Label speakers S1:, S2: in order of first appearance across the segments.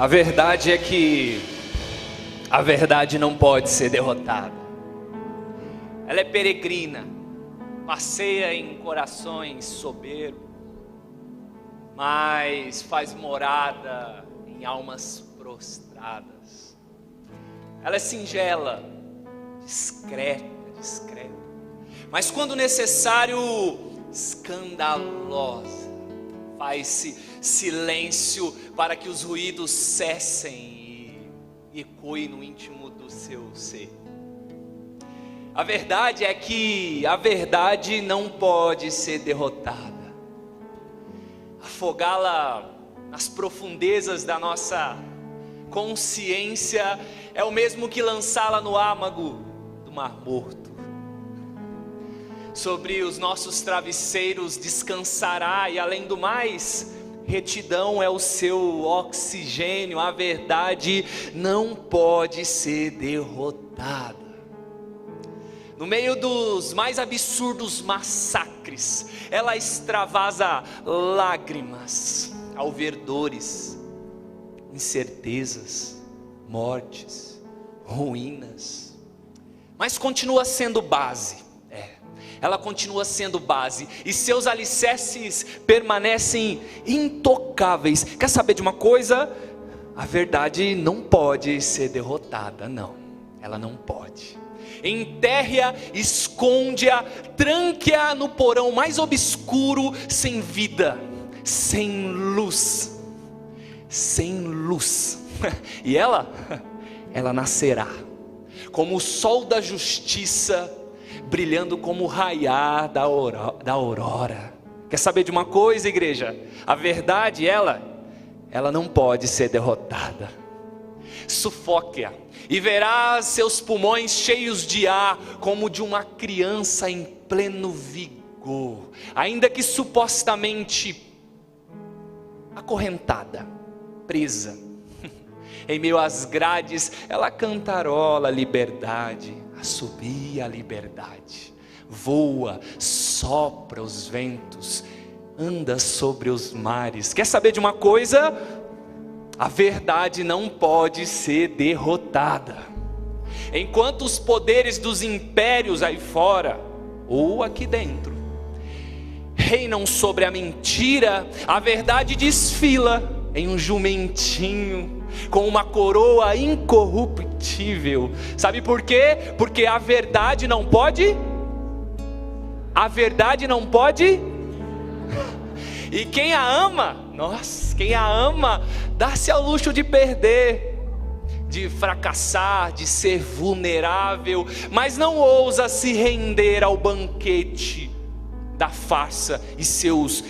S1: A verdade é que a verdade não pode ser derrotada. Ela é peregrina, passeia em corações soberbos, mas faz morada em almas prostradas. Ela é singela, discreta, mas quando necessário, escandalosa. Faz-se silêncio para que os ruídos cessem e ecoem no íntimo do seu ser. A verdade é que a verdade não pode ser derrotada. Afogá-la nas profundezas da nossa consciência é o mesmo que lançá-la no âmago do Mar Morto. Sobre os nossos travesseiros descansará, e além do mais, retidão é o seu oxigênio. A verdade não pode ser derrotada. No meio dos mais absurdos massacres, ela extravasa lágrimas ao ver dores, incertezas, mortes, ruínas, mas continua sendo base. Ela continua sendo base, e seus alicerces permanecem intocáveis. Quer saber de uma coisa? A verdade não pode ser derrotada, não. Ela não pode. Enterre-a, esconde-a, tranque-a no porão mais obscuro, sem vida, sem luz. E ela nascerá como o sol da justiça, brilhando como o raiar da aurora. Quer saber de uma coisa, igreja? A verdade, ela não pode ser derrotada. Sufoque-a, e verás seus pulmões cheios de ar, como de uma criança em pleno vigor, ainda que supostamente acorrentada, presa. Em meio às grades, ela cantarola a liberdade, assobia a liberdade, voa, sopra os ventos, anda sobre os mares. Quer saber de uma coisa? A verdade não pode ser derrotada. Enquanto os poderes dos impérios aí fora, ou aqui dentro, reinam sobre a mentira, a verdade desfila em um jumentinho, com uma coroa incorruptível. Sabe por quê? Porque a verdade não pode. E quem a ama, dá-se ao luxo de perder, de fracassar, de ser vulnerável, mas não ousa se render ao banquete da farsa e seus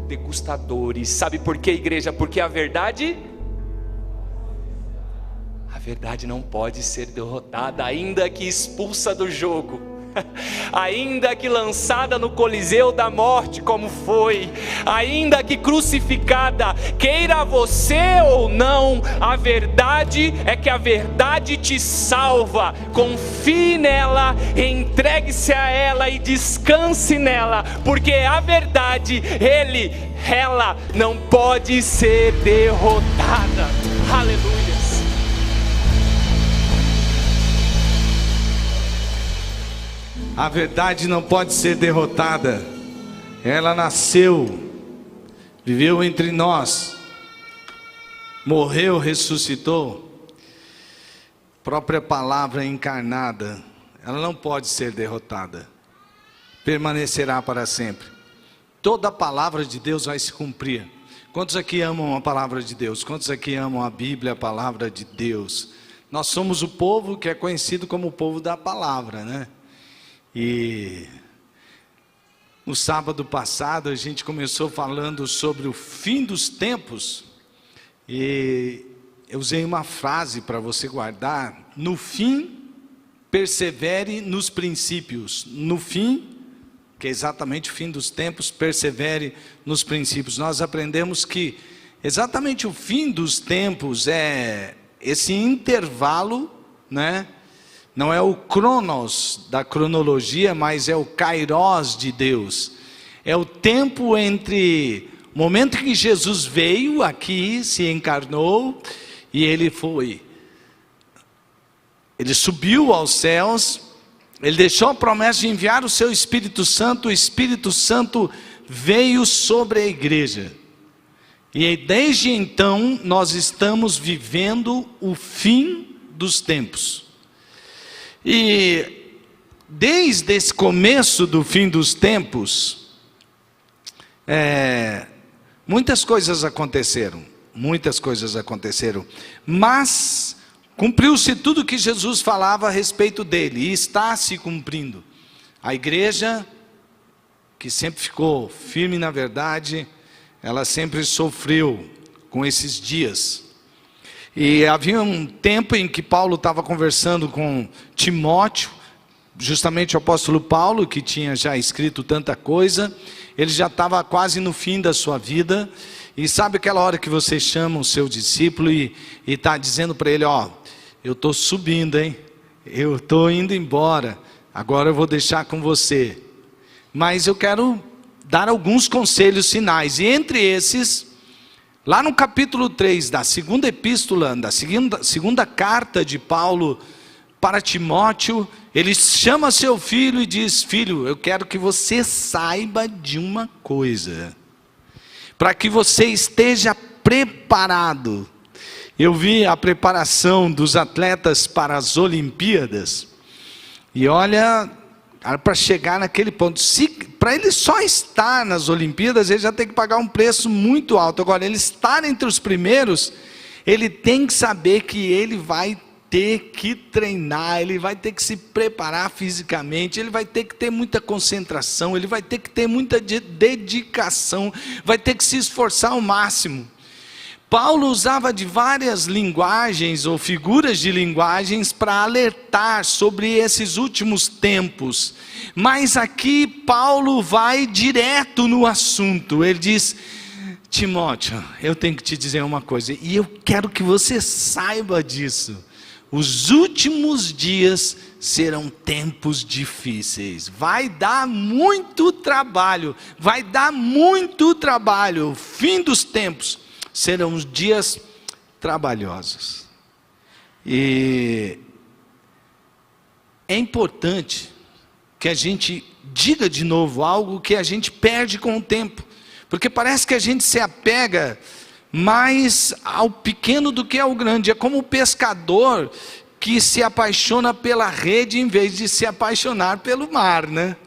S1: degustadores. Sabe por quê, igreja? Porque a verdade não pode ser derrotada, ainda que expulsa do jogo, ainda que lançada no coliseu da morte, como foi, ainda que crucificada, queira você ou não, a verdade é que a verdade te salva. Confie nela, entregue-se a ela e descanse nela, porque a verdade, ela não pode ser derrotada. Aleluia.
S2: A verdade não pode ser derrotada. Ela nasceu, viveu entre nós, morreu, ressuscitou. Própria palavra encarnada, ela não pode ser derrotada. Permanecerá para sempre. Toda a palavra de Deus vai se cumprir. Quantos aqui amam a palavra de Deus? Quantos aqui amam a Bíblia, a palavra de Deus? Nós somos o povo que é conhecido como o povo da palavra, né? E no sábado passado a gente começou falando sobre o fim dos tempos, e eu usei uma frase para você guardar: no fim, persevere nos princípios. No fim, que é exatamente o fim dos tempos, persevere nos princípios. Nós aprendemos que exatamente o fim dos tempos é esse intervalo, né? Não é o cronos da cronologia, mas é o kairos de Deus. É o tempo entre momento que Jesus veio aqui, se encarnou, e ele subiu aos céus, ele deixou a promessa de enviar o seu Espírito Santo veio sobre a igreja. E desde então nós estamos vivendo o fim dos tempos. E desde esse começo do fim dos tempos, muitas coisas aconteceram, mas cumpriu-se tudo que Jesus falava a respeito dele, e está se cumprindo. A igreja, que sempre ficou firme na verdade, ela sempre sofreu com esses dias. E havia um tempo em que Paulo estava conversando com Timóteo, justamente o apóstolo Paulo, que tinha já escrito tanta coisa, ele já estava quase no fim da sua vida, e sabe aquela hora que você chama o seu discípulo e está dizendo para ele, eu estou subindo, hein? Eu estou indo embora, agora eu vou deixar com você. Mas eu quero dar alguns conselhos finais, e entre esses, lá no capítulo 3 da segunda epístola, da segunda carta de Paulo para Timóteo, ele chama seu filho e diz, filho, eu quero que você saiba de uma coisa, para que você esteja preparado. Eu vi a preparação dos atletas para as Olimpíadas, e olha, para chegar naquele ponto, para ele só estar nas Olimpíadas, ele já tem que pagar um preço muito alto. Agora, ele estar entre os primeiros, ele tem que saber que ele vai ter que treinar, ele vai ter que se preparar fisicamente, ele vai ter que ter muita concentração, ele vai ter que ter muita dedicação, vai ter que se esforçar ao máximo. Paulo usava de várias linguagens ou figuras de linguagens para alertar sobre esses últimos tempos, mas aqui Paulo vai direto no assunto. Ele diz, Timóteo, eu tenho que te dizer uma coisa, e eu quero que você saiba disso, os últimos dias serão tempos difíceis, vai dar muito trabalho, o fim dos tempos serão os dias trabalhosos. E é importante que a gente diga de novo algo que a gente perde com o tempo, porque parece que a gente se apega mais ao pequeno do que ao grande. É como o pescador que se apaixona pela rede em vez de se apaixonar pelo mar, né?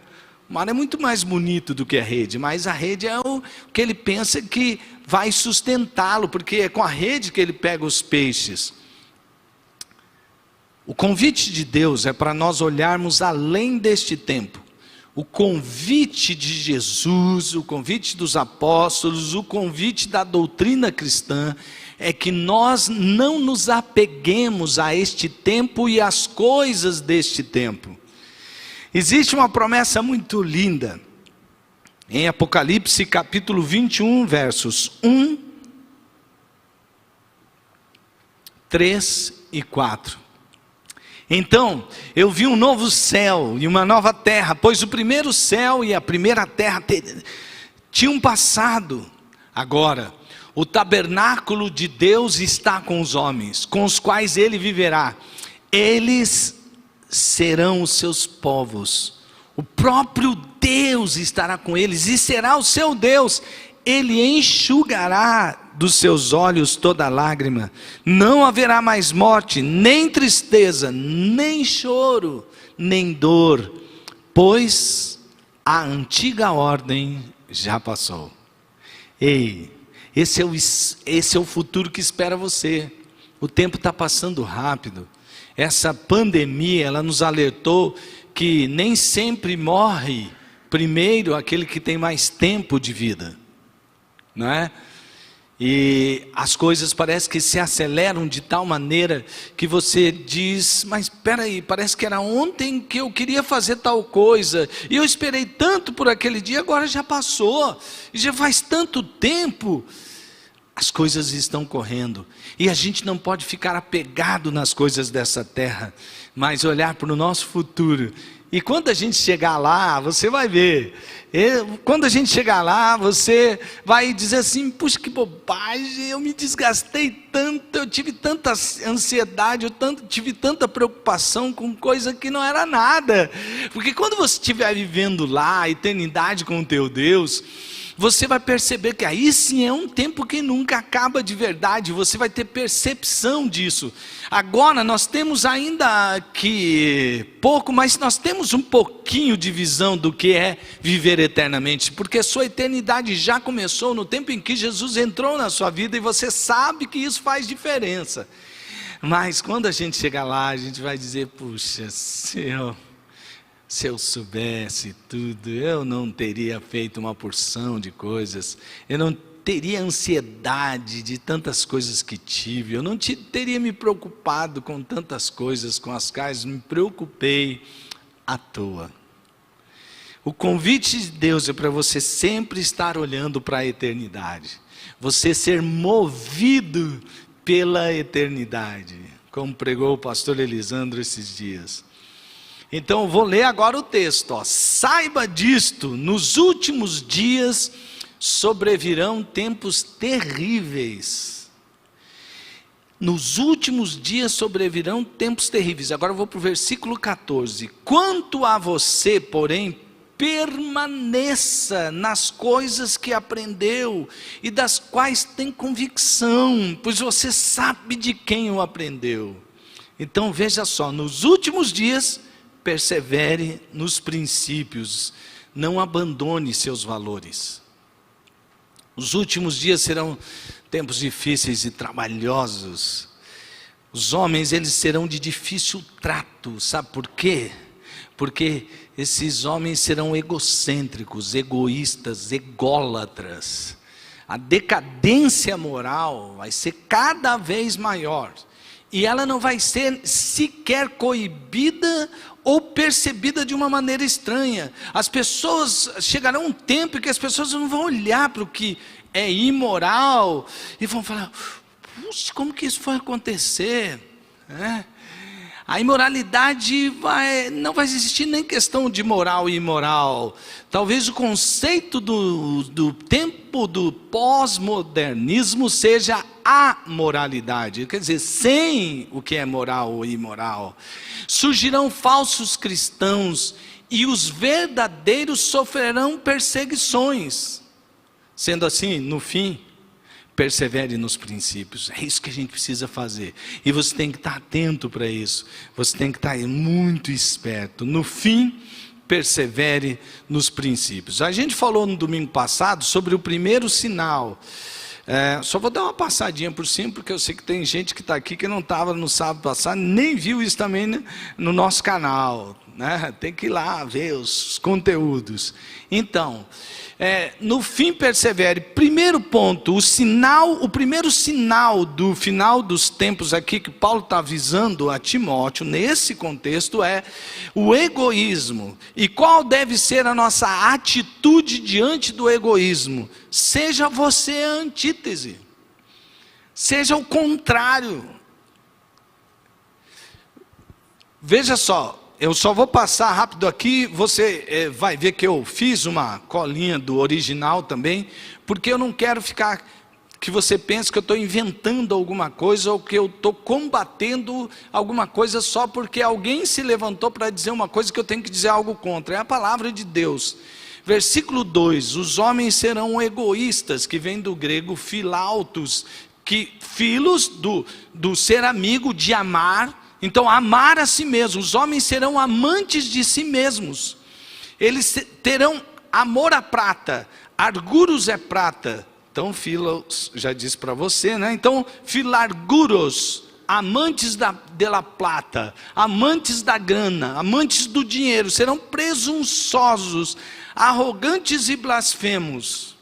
S2: O mar é muito mais bonito do que a rede, mas a rede é o que ele pensa que vai sustentá-lo, porque é com a rede que ele pega os peixes. O convite de Deus é para nós olharmos além deste tempo. O convite de Jesus, o convite dos apóstolos, o convite da doutrina cristã, é que nós não nos apeguemos a este tempo e às coisas deste tempo. Existe uma promessa muito linda, em Apocalipse capítulo 21, versos 1, 3 e 4. Então, eu vi um novo céu e uma nova terra, pois o primeiro céu e a primeira terra tinham passado. Agora, o tabernáculo de Deus está com os homens, com os quais ele viverá. Eles serão os seus povos. O próprio Deus estará com eles e será o seu Deus. Ele enxugará dos seus olhos toda lágrima. Não haverá mais morte, nem tristeza, nem choro, nem dor, pois a antiga ordem já passou. Ei, esse é o futuro que espera você. O tempo está passando rápido. Essa pandemia, ela nos alertou que nem sempre morre primeiro aquele que tem mais tempo de vida, não é? E as coisas parecem que se aceleram de tal maneira que você diz, mas espera aí, parece que era ontem que eu queria fazer tal coisa, e eu esperei tanto por aquele dia, agora já passou, já faz tanto tempo. As coisas estão correndo, e a gente não pode ficar apegado nas coisas dessa terra, mas olhar para o nosso futuro. E quando a gente chegar lá, você vai ver Quando a gente chegar lá, você vai dizer assim: puxa, que bobagem, eu me desgastei tanto, eu tive tanta ansiedade, tive tanta preocupação com coisa que não era nada. Porque quando você estiver vivendo lá, a eternidade com o teu Deus, você vai perceber que aí sim é um tempo que nunca acaba de verdade, você vai ter percepção disso. Agora nós temos ainda que pouco, mas nós temos um pouquinho de visão do que é viver eternamente, porque sua eternidade já começou no tempo em que Jesus entrou na sua vida, e você sabe que isso faz diferença. Mas quando a gente chegar lá, a gente vai dizer: puxa, se eu soubesse tudo, eu não teria feito uma porção de coisas, eu não teria ansiedade de tantas coisas que tive, eu não teria me preocupado com tantas coisas com as quais me preocupei à toa. O convite de Deus é para você sempre estar olhando para a eternidade, você ser movido pela eternidade, como pregou o pastor Elisandro esses dias. Então eu vou ler agora o texto, ó. Saiba disto, nos últimos dias sobrevirão tempos terríveis. Nos últimos dias sobrevirão tempos terríveis. Agora eu vou para o versículo 14. Quanto a você, porém, permaneça nas coisas que aprendeu e das quais tem convicção, pois você sabe de quem o aprendeu. Então veja só, nos últimos dias persevere nos princípios, não abandone seus valores. Os últimos dias serão tempos difíceis e trabalhosos. Os homens, eles serão de difícil trato, sabe por quê? Porque esses homens serão egocêntricos, egoístas, ególatras. A decadência moral vai ser cada vez maior, e ela não vai ser sequer coibida ou percebida de uma maneira estranha. As pessoas, chegará um tempo em que as pessoas não vão olhar para o que é imoral e vão falar: puxa, como que isso foi acontecer? A imoralidade não vai existir nem questão de moral e imoral. Talvez o conceito do tempo do pós-modernismo seja a moralidade, quer dizer, sem o que é moral ou imoral. Surgirão falsos cristãos e os verdadeiros sofrerão perseguições. Sendo assim, no fim, persevere nos princípios. É isso que a gente precisa fazer. E você tem que estar atento para isso. Você tem que estar muito esperto. No fim, persevere nos princípios. A gente falou no domingo passado sobre o primeiro sinal. Só vou dar uma passadinha por cima, porque eu sei que tem gente que está aqui que não estava no sábado passado, nem viu isso também, né, no nosso canal, né? Tem que ir lá ver os conteúdos. Então, no fim persevere. Primeiro ponto, o primeiro sinal do final dos tempos aqui que Paulo está avisando a Timóteo, nesse contexto, é o egoísmo. E qual deve ser a nossa atitude diante do egoísmo? Seja você a antítese, seja o contrário. Veja só, eu só vou passar rápido aqui, você vai ver que eu fiz uma colinha do original também, porque eu não quero que você pense que eu estou inventando alguma coisa, ou que eu estou combatendo alguma coisa só porque alguém se levantou para dizer uma coisa que eu tenho que dizer algo contra. É a palavra de Deus. Versículo 2, os homens serão egoístas, que vem do grego filautos, que filos do ser amigo, de amar. Então, amar a si mesmo. Os homens serão amantes de si mesmos. Eles terão amor à prata. Arguros é prata. Então, filos, já disse para você, né? Então, filarguros, amantes da plata, amantes da grana, amantes do dinheiro. Serão presunçosos, arrogantes e blasfemos.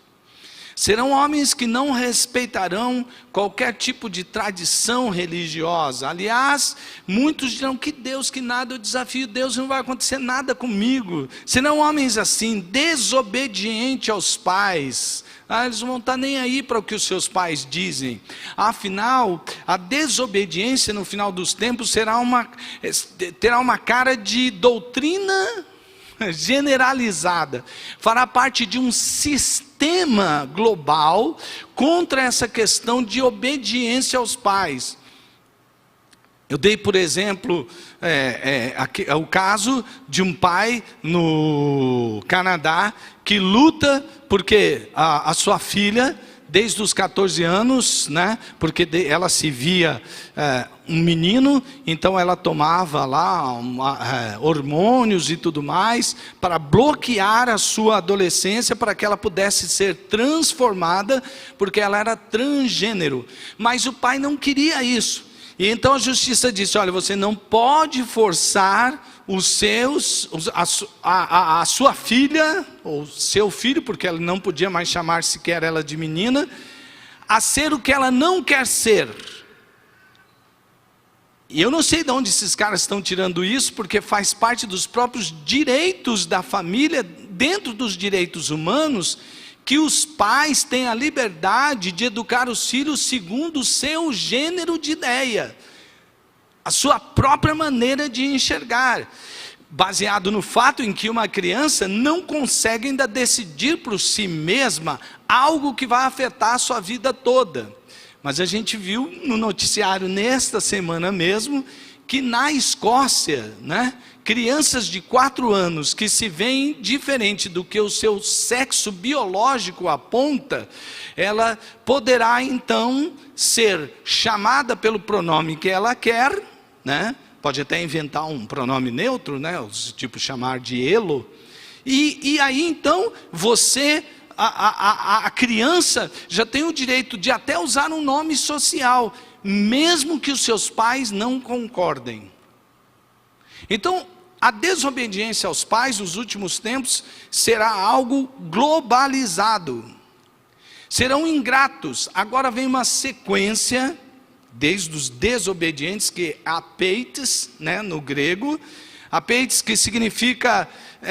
S2: Serão homens que não respeitarão qualquer tipo de tradição religiosa. Aliás, muitos dirão: que Deus, que nada, eu desafio Deus, não vai acontecer nada comigo. Serão homens assim, desobedientes aos pais. Eles não vão estar nem aí para o que os seus pais dizem. Afinal, a desobediência no final dos tempos terá uma cara de doutrina generalizada, fará parte de um sistema global contra essa questão de obediência aos pais. Eu dei, por exemplo, o caso de um pai no Canadá que luta porque a sua filha, desde os 14 anos, né, porque ela se via um menino, então ela tomava lá hormônios e tudo mais, para bloquear a sua adolescência, para que ela pudesse ser transformada, porque ela era transgênero. Mas o pai não queria isso. E então a justiça disse: olha, você não pode forçar a sua filha, ou seu filho, porque ela não podia mais chamar sequer ela de menina, a ser o que ela não quer ser. E eu não sei de onde esses caras estão tirando isso, porque faz parte dos próprios direitos da família, dentro dos direitos humanos, que os pais têm a liberdade de educar os filhos segundo o seu gênero de ideia, a sua própria maneira de enxergar, baseado no fato em que uma criança não consegue ainda decidir por si mesma algo que vai afetar a sua vida toda. Mas a gente viu no noticiário nesta semana mesmo, que na Escócia, né, crianças de 4 anos que se veem diferente do que o seu sexo biológico aponta, ela poderá então ser chamada pelo pronome que ela quer, né? Pode até inventar um pronome neutro, né? Tipo chamar de elo. E aí então você, a criança já tem o direito de até usar um nome social, mesmo que os seus pais não concordem. Então, a desobediência aos pais nos últimos tempos será algo globalizado. Serão ingratos. Agora vem uma sequência, desde os desobedientes, que é apeites, né, no grego. Apeites, que significa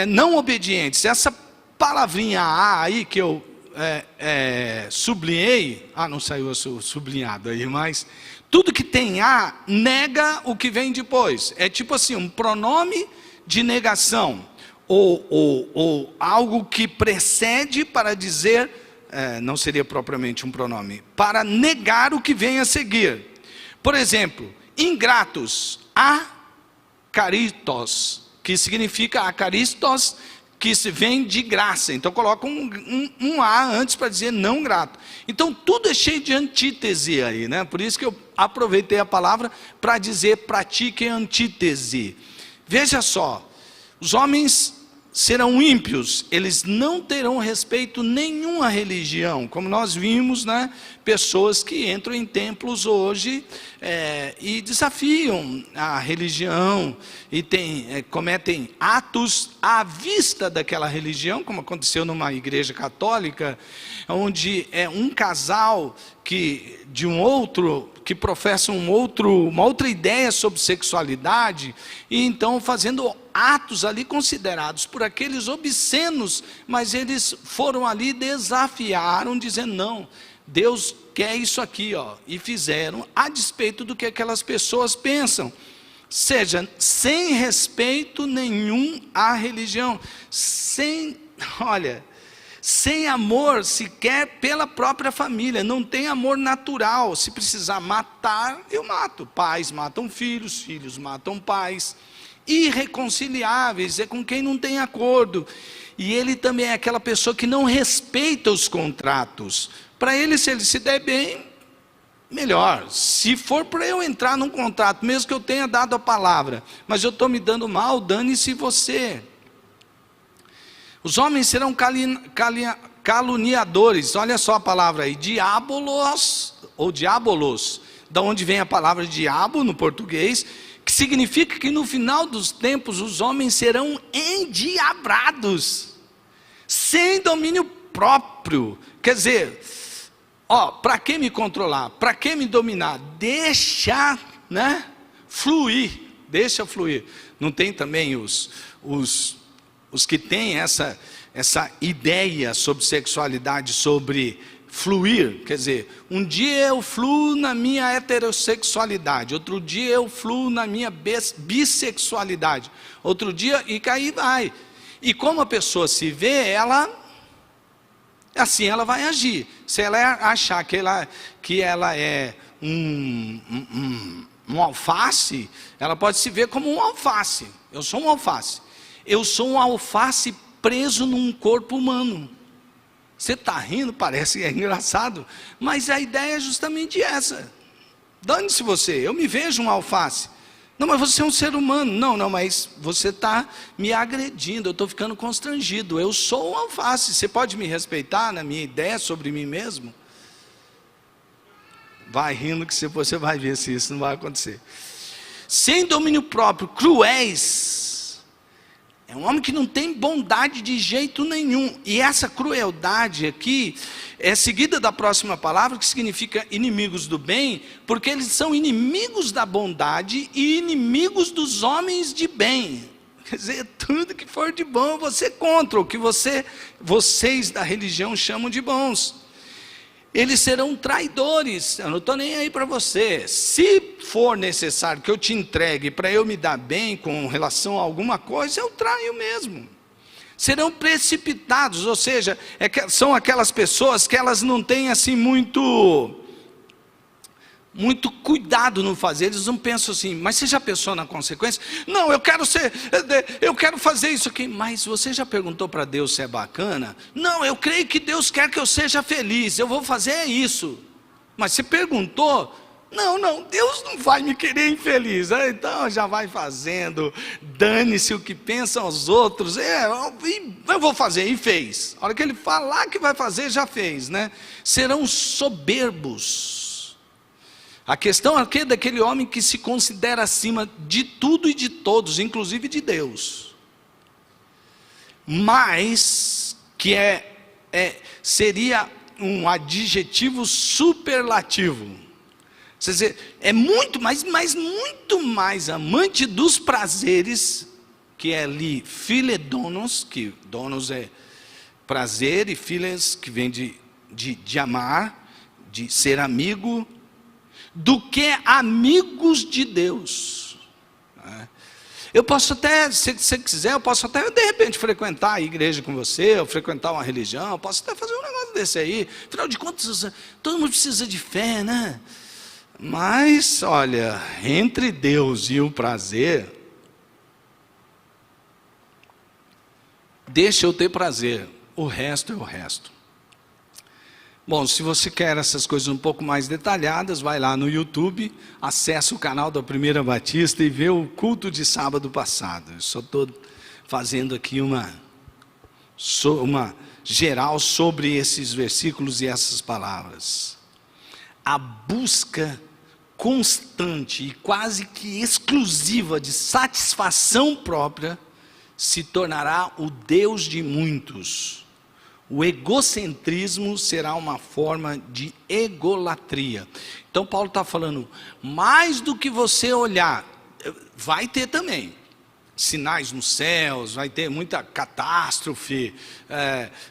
S2: não obedientes. Essa palavrinha A aí que eu sublinhei, não saiu sublinhado aí, mas tudo que tem A nega o que vem depois. É tipo assim, um pronome de negação, ou algo que precede para dizer, não seria propriamente um pronome, para negar o que vem a seguir. Por exemplo, ingratos, acaritos, que significa acaristos, que se vem de graça. Então coloca um A antes para dizer não grato. Então tudo é cheio de antítese aí, né? Por isso que eu aproveitei a palavra para dizer pratiquem antítese. Veja só, os homens serão ímpios, eles não terão respeito nenhum à religião, como nós vimos, né? Pessoas que entram em templos hoje e desafiam a religião e cometem atos à vista daquela religião, como aconteceu numa igreja católica, onde é um casal que professa uma outra ideia sobre sexualidade, e então fazendo atos ali considerados por aqueles obscenos, mas eles foram ali, desafiaram, dizendo não, Deus quer isso aqui, e fizeram a despeito do que aquelas pessoas pensam, seja, sem respeito nenhum à religião, sem amor sequer pela própria família, não tem amor natural. Se precisar matar, eu mato. Pais matam filhos, filhos matam pais. Irreconciliáveis, é com quem não tem acordo. E ele também é aquela pessoa que não respeita os contratos. Para ele, se ele se der bem, melhor. Se for para eu entrar num contrato, mesmo que eu tenha dado a palavra, mas eu estou me dando mal, dane-se você. Os homens serão caluniadores, olha só a palavra aí, diabolos, ou diabolos, da onde vem a palavra diabo no português, que significa que no final dos tempos os homens serão endiabrados, sem domínio próprio. Quer dizer, para que me controlar? Para que me dominar? Deixa, fluir, deixa fluir. Não tem também os que têm essa ideia sobre sexualidade, sobre fluir, quer dizer, um dia eu fluo na minha heterossexualidade, outro dia eu fluo na minha bissexualidade, outro dia, e aí vai. E como a pessoa se vê, assim ela vai agir. Se ela achar que ela é um alface, ela pode se ver como um alface. Eu sou um alface. Eu sou um alface preso num corpo humano. Você está rindo, parece que é engraçado, mas a ideia é justamente essa. Dane-se você, eu me vejo um alface. Não, mas você é um ser humano. Não, mas você está me agredindo, eu estou ficando constrangido. Eu sou um alface, você pode me respeitar na minha ideia sobre mim mesmo? Vai rindo que você vai ver se isso não vai acontecer. Sem domínio próprio, cruéis. É um homem que não tem bondade de jeito nenhum. E essa crueldade aqui é seguida da próxima palavra, que significa inimigos do bem, porque eles são inimigos da bondade e inimigos dos homens de bem. Quer dizer, tudo que for de bom você contra, o que vocês da religião chamam de bons. Eles serão traidores. Eu não estou nem aí para você. Se for necessário que eu te entregue para eu me dar bem com relação a alguma coisa, eu traio mesmo. Serão precipitados, ou seja, são aquelas pessoas que elas não têm assim muito cuidado no fazer. Eles não pensam assim, mas você já pensou na consequência? Não, eu quero fazer isso aqui. Mas você já perguntou para Deus se é bacana? Não, eu creio que Deus quer que eu seja feliz, eu vou fazer isso. Mas você perguntou? Não, Deus não vai me querer infeliz. Então já vai fazendo, dane-se o que pensam os outros. Eu vou fazer, e fez. A hora que ele falar que vai fazer, já fez, né? Serão soberbos. A questão aqui é daquele homem que se considera acima de tudo e de todos, inclusive de Deus. Mas que seria um adjetivo superlativo. Quer dizer, é muito mais amante dos prazeres, que é ali philedonos, que donos é prazer, e philes, que vem de amar, de ser amigo, do que amigos de Deus. Eu posso até, se você quiser, eu posso até de repente frequentar a igreja com você, ou frequentar uma religião, eu posso até fazer um negócio desse aí. Afinal de contas, todo mundo precisa de fé, né? Mas, olha, entre Deus e o prazer, deixa eu ter prazer, o resto é o resto. Bom, se você quer essas coisas um pouco mais detalhadas, vai lá no YouTube, acessa o canal da Primeira Batista e vê o culto de sábado passado. Eu só estou fazendo aqui uma geral sobre esses versículos e essas palavras. A busca constante e quase que exclusiva de satisfação própria se tornará o Deus de muitos. O egocentrismo será uma forma de egolatria. Então Paulo está falando, mais do que você olhar, vai ter também sinais nos céus, vai ter muita catástrofe,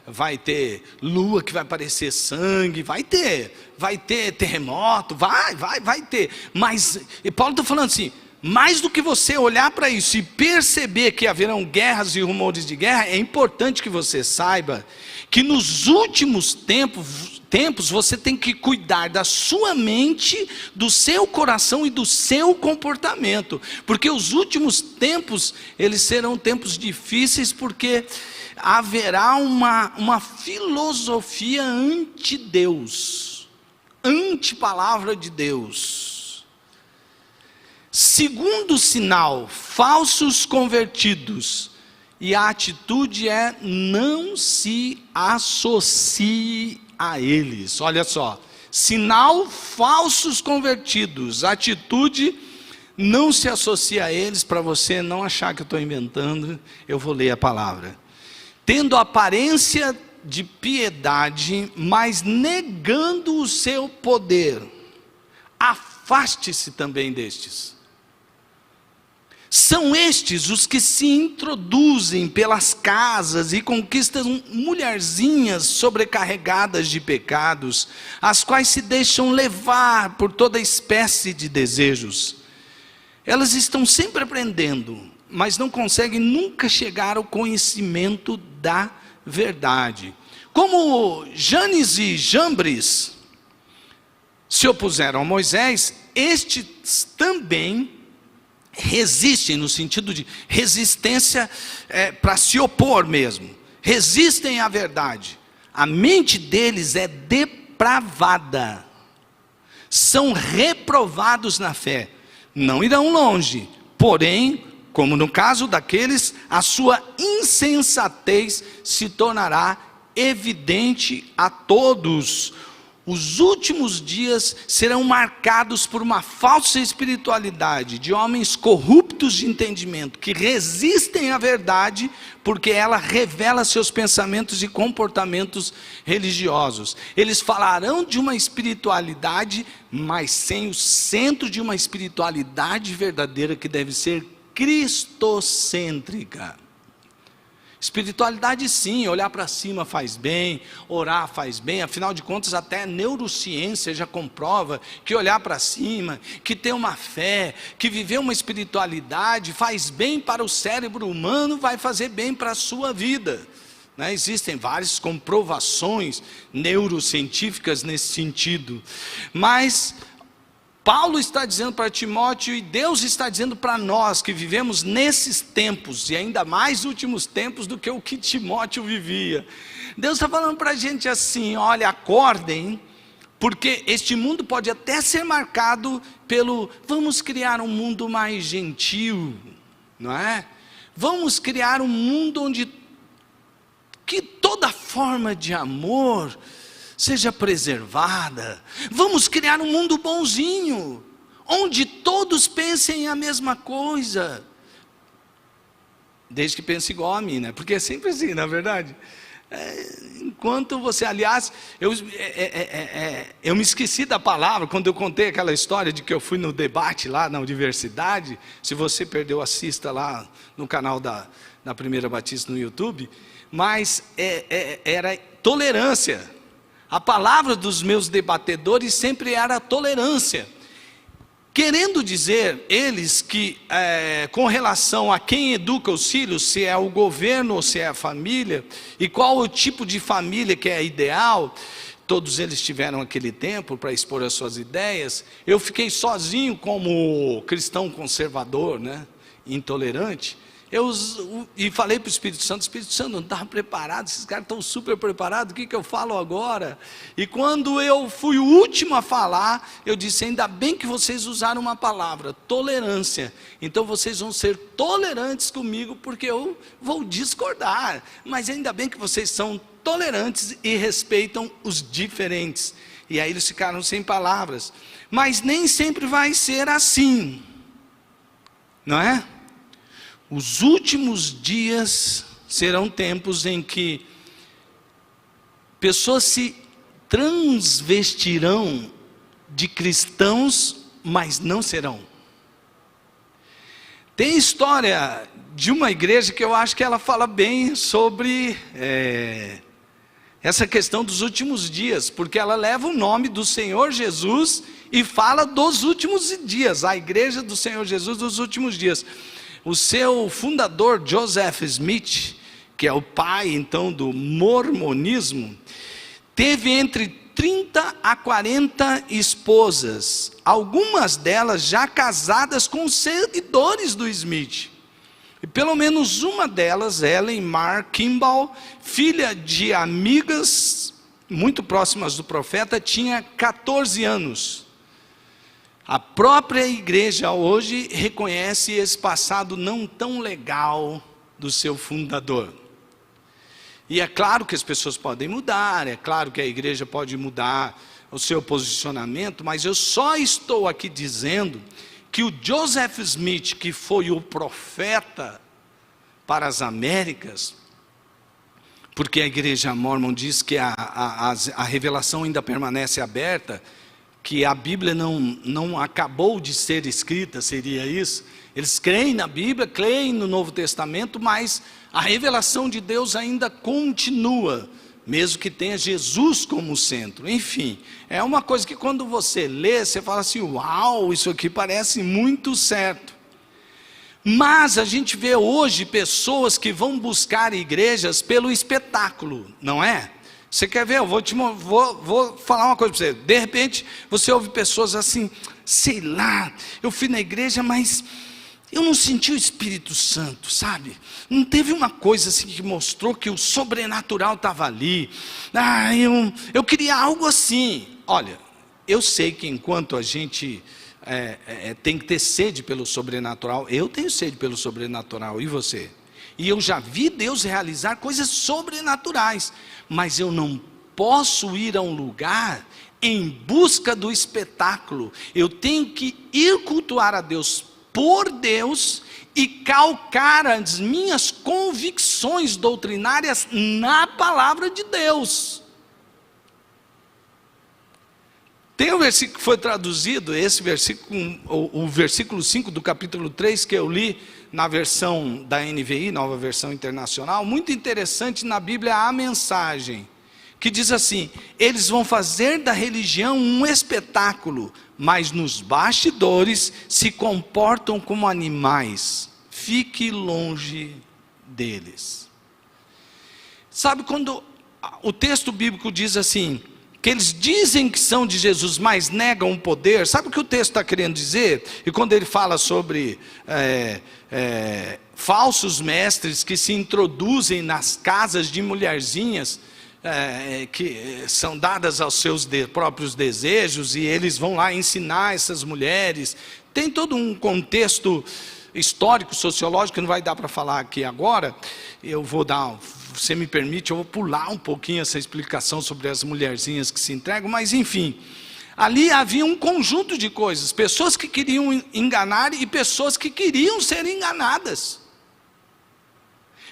S2: vai ter lua que vai parecer sangue, vai ter terremoto, vai ter. Mas Paulo está falando assim, mais do que você olhar para isso e perceber que haverão guerras e rumores de guerra, é importante que você saiba que nos últimos tempos você tem que cuidar da sua mente, do seu coração e do seu comportamento, porque os últimos tempos, eles serão tempos difíceis, porque haverá uma filosofia anti-Deus, anti-palavra de Deus. Segundo sinal, falsos convertidos, e a atitude é não se associe a eles. Olha só, sinal, falsos convertidos, atitude, não se associa a eles. Para você não achar que eu estou inventando, eu vou ler a palavra. Tendo aparência de piedade, mas negando o seu poder, afaste-se também destes. São estes os que se introduzem pelas casas e conquistam mulherzinhas sobrecarregadas de pecados, as quais se deixam levar por toda espécie de desejos. Elas estão sempre aprendendo, mas não conseguem nunca chegar ao conhecimento da verdade. Como Janes e Jambres se opuseram a Moisés, estes também resistem, no sentido de resistência para se opor mesmo. Resistem à verdade. A mente deles é depravada. São reprovados na fé. Não irão longe, porém, como no caso daqueles, a sua insensatez se tornará evidente a todos. Os últimos dias serão marcados por uma falsa espiritualidade de homens corruptos de entendimento, que resistem à verdade, porque ela revela seus pensamentos e comportamentos religiosos. Eles falarão de uma espiritualidade, mas sem o centro de uma espiritualidade verdadeira, que deve ser cristocêntrica. Espiritualidade sim, olhar para cima faz bem, orar faz bem, afinal de contas até a neurociência já comprova que olhar para cima, que ter uma fé, que viver uma espiritualidade faz bem para o cérebro humano, vai fazer bem para a sua vida. Existem várias comprovações neurocientíficas nesse sentido, mas Paulo está dizendo para Timóteo, e Deus está dizendo para nós que vivemos nesses tempos, e ainda mais últimos tempos do que o que Timóteo vivia. Deus está falando para a gente assim: olha, acordem, porque este mundo pode até ser marcado pelo vamos criar um mundo mais gentil, não é? Vamos criar um mundo onde que toda forma de amor seja preservada. Vamos criar um mundo bonzinho, onde todos pensem a mesma coisa, desde que pense igual a mim, porque é sempre assim, na verdade. Enquanto você, aliás, eu me esqueci da palavra, quando eu contei aquela história de que eu fui no debate lá na universidade. Se você perdeu, assista lá no canal da Primeira Batista no YouTube. Mas era tolerância. A palavra dos meus debatedores sempre era tolerância, querendo dizer eles que com relação a quem educa os filhos, se é o governo ou se é a família, e qual o tipo de família que é ideal, todos eles tiveram aquele tempo para expor as suas ideias. Eu fiquei sozinho como cristão conservador, intolerante. E falei para o Espírito Santo, não estava preparado, esses caras estão super preparados, o que eu falo agora? E quando eu fui o último a falar, eu disse: ainda bem que vocês usaram uma palavra, tolerância, então vocês vão ser tolerantes comigo, porque eu vou discordar, mas ainda bem que vocês são tolerantes e respeitam os diferentes. E aí eles ficaram sem palavras. Mas nem sempre vai ser assim, não é? Os últimos dias serão tempos em que pessoas se transvestirão de cristãos, mas não serão. Tem história de uma igreja que eu acho que ela fala bem sobre essa questão dos últimos dias, porque ela leva o nome do Senhor Jesus e fala dos últimos dias, a igreja do Senhor Jesus dos últimos dias. O seu fundador, Joseph Smith, que é o pai então do mormonismo, teve entre 30 a 40 esposas, algumas delas já casadas com seguidores do Smith. E pelo menos uma delas, Ellen Mar Kimball, filha de amigas muito próximas do profeta, tinha 14 anos. A própria igreja hoje reconhece esse passado não tão legal do seu fundador. E é claro que as pessoas podem mudar, é claro que a igreja pode mudar o seu posicionamento, mas eu só estou aqui dizendo que o Joseph Smith, que foi o profeta para as Américas, porque a igreja Mormon diz que a revelação ainda permanece aberta, que a Bíblia não acabou de ser escrita, seria isso? Eles creem na Bíblia, creem no Novo Testamento, mas a revelação de Deus ainda continua, mesmo que tenha Jesus como centro. Enfim, é uma coisa que quando você lê, você fala assim: uau, isso aqui parece muito certo. Mas a gente vê hoje pessoas que vão buscar igrejas pelo espetáculo, não é? Você quer ver? Eu vou falar uma coisa para você. De repente, você ouve pessoas assim, sei lá, eu fui na igreja, mas eu não senti o Espírito Santo, sabe? Não teve uma coisa assim que mostrou que o sobrenatural estava ali. Eu queria algo assim. Olha, eu sei que enquanto a gente tem que ter sede pelo sobrenatural, eu tenho sede pelo sobrenatural, e você? E eu já vi Deus realizar coisas sobrenaturais, mas eu não posso ir a um lugar em busca do espetáculo. Eu tenho que ir cultuar a Deus por Deus e calcar as minhas convicções doutrinárias na palavra de Deus. Tem um versículo que foi traduzido, esse versículo, o versículo 5 do capítulo 3, que eu li na versão da NVI, Nova Versão Internacional, muito interessante. Na Bíblia há a mensagem, que diz assim: eles vão fazer da religião um espetáculo, mas nos bastidores se comportam como animais, fique longe deles. Sabe quando o texto bíblico diz assim, que eles dizem que são de Jesus, mas negam o poder? Sabe o que o texto está querendo dizer? E quando ele fala sobre falsos mestres que se introduzem nas casas de mulherzinhas, que são dadas aos seus próprios desejos, e eles vão lá ensinar essas mulheres, tem todo um contexto histórico, sociológico, que não vai dar para falar aqui agora. Eu vou dar, você me permite, eu vou pular um pouquinho essa explicação sobre as mulherzinhas que se entregam, mas enfim, ali havia um conjunto de coisas, pessoas que queriam enganar e pessoas que queriam ser enganadas.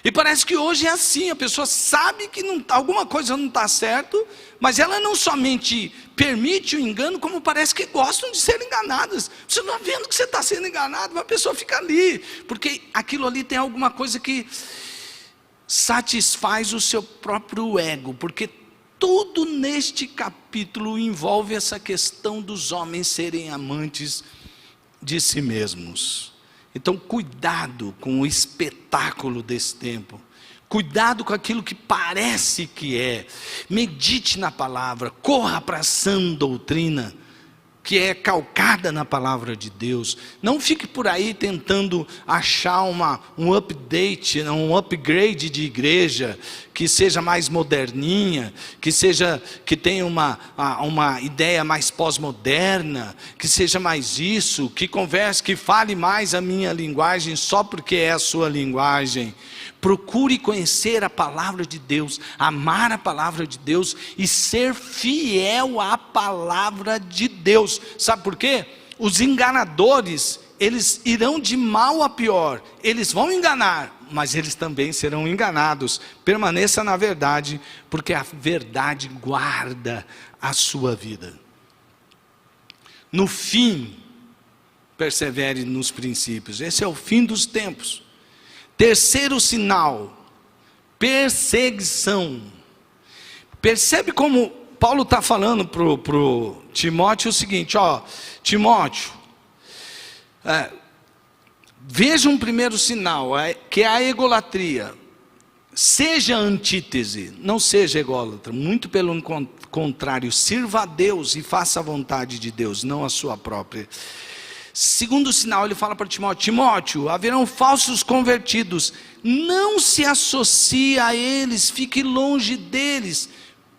S2: E parece que hoje é assim, a pessoa sabe que alguma coisa não está certo, mas ela não somente permite o engano, como parece que gostam de ser enganadas. Você não está vendo que você está sendo enganado, mas a pessoa fica ali, porque aquilo ali tem alguma coisa que satisfaz o seu próprio ego, porque tudo neste capítulo envolve essa questão dos homens serem amantes de si mesmos. Então, cuidado com o espetáculo desse tempo. Cuidado com aquilo que parece que é. Medite na palavra, corra para a sã doutrina, que é calcada na palavra de Deus. Não fique por aí tentando achar um update, um upgrade de igreja, que seja mais moderninha, que tenha uma ideia mais pós-moderna, que seja mais isso, que converse, que fale mais a minha linguagem só porque é a sua linguagem. Procure conhecer a palavra de Deus, amar a palavra de Deus e ser fiel à palavra de Deus. Sabe por quê? Os enganadores, eles irão de mal a pior. Eles vão enganar, mas eles também serão enganados. Permaneça na verdade, porque a verdade guarda a sua vida. No fim, persevere nos princípios. Esse é o fim dos tempos. Terceiro sinal, perseguição. Percebe como Paulo está falando para o Timóteo o seguinte: Timóteo, veja um primeiro sinal, que é a egolatria. Seja antítese, não seja ególatra, muito pelo contrário, sirva a Deus e faça a vontade de Deus, não a sua própria. Segundo sinal, ele fala para Timóteo: Timóteo, haverão falsos convertidos, não se associe a eles, fique longe deles.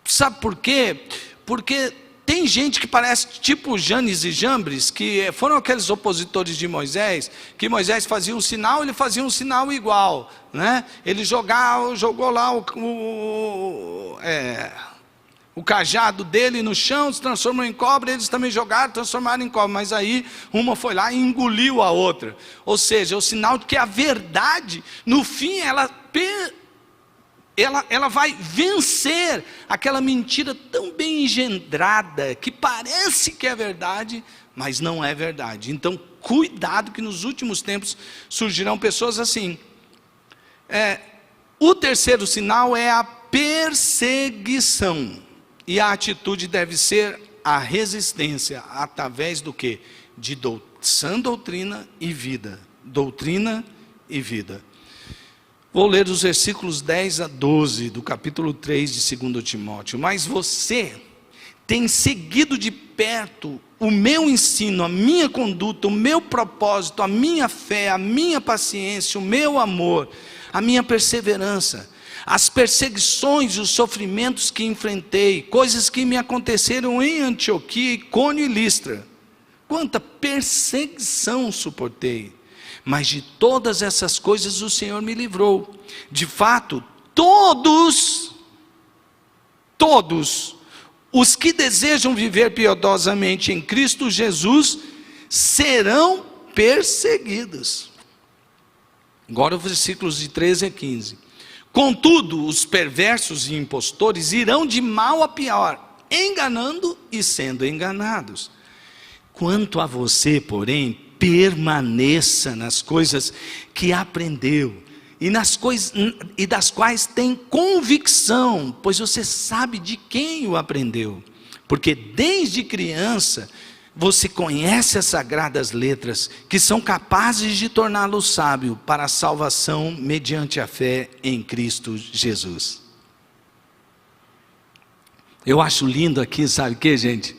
S2: Sabe por quê? Porque tem gente que parece tipo Janes e Jambres, que foram aqueles opositores de Moisés, que Moisés fazia um sinal, ele fazia um sinal igual, né? Ele jogou lá o cajado dele no chão, se transformou em cobra, eles também jogaram, transformaram em cobra, mas aí uma foi lá e engoliu a outra. Ou seja, é o sinal de que a verdade, no fim, ela vai vencer aquela mentira tão bem engendrada, que parece que é verdade, mas não é verdade. Então, cuidado, que nos últimos tempos surgirão pessoas assim. O terceiro sinal é a perseguição. E a atitude deve ser a resistência, através do quê? De sã doutrina e vida. doutrina e vida. Vou ler os versículos 10 a 12 do capítulo 3 de 2 Timóteo. Mas você tem seguido de perto o meu ensino, a minha conduta, o meu propósito, a minha fé, a minha paciência, o meu amor, a minha perseverança, as perseguições e os sofrimentos que enfrentei, coisas que me aconteceram em Antioquia, Icônio e Listra. Quanta perseguição suportei, mas de todas essas coisas o Senhor me livrou. De fato, todos os que desejam viver piedosamente em Cristo Jesus serão perseguidos. Agora os versículos de 13 a 15. Contudo, os perversos e impostores irão de mal a pior, enganando e sendo enganados. Quanto a você, porém, permaneça nas coisas que aprendeu e das quais tem convicção, pois você sabe de quem o aprendeu. Porque desde criança você conhece as sagradas letras, que são capazes de torná-lo sábio para a salvação mediante a fé em Cristo Jesus. Eu acho lindo aqui, sabe o que, gente?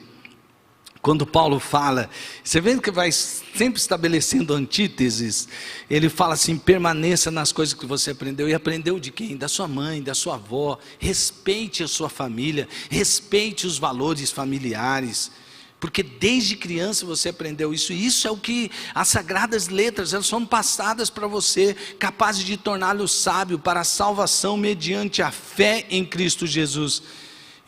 S2: Quando Paulo fala, você vê que vai sempre estabelecendo antíteses, ele fala assim: permaneça nas coisas que você aprendeu. E aprendeu de quem? Da sua mãe, da sua avó. Respeite a sua família, respeite os valores familiares, porque desde criança você aprendeu isso. E isso é o que as sagradas letras, elas são passadas para você, capazes de torná-lo sábio para a salvação mediante a fé em Cristo Jesus.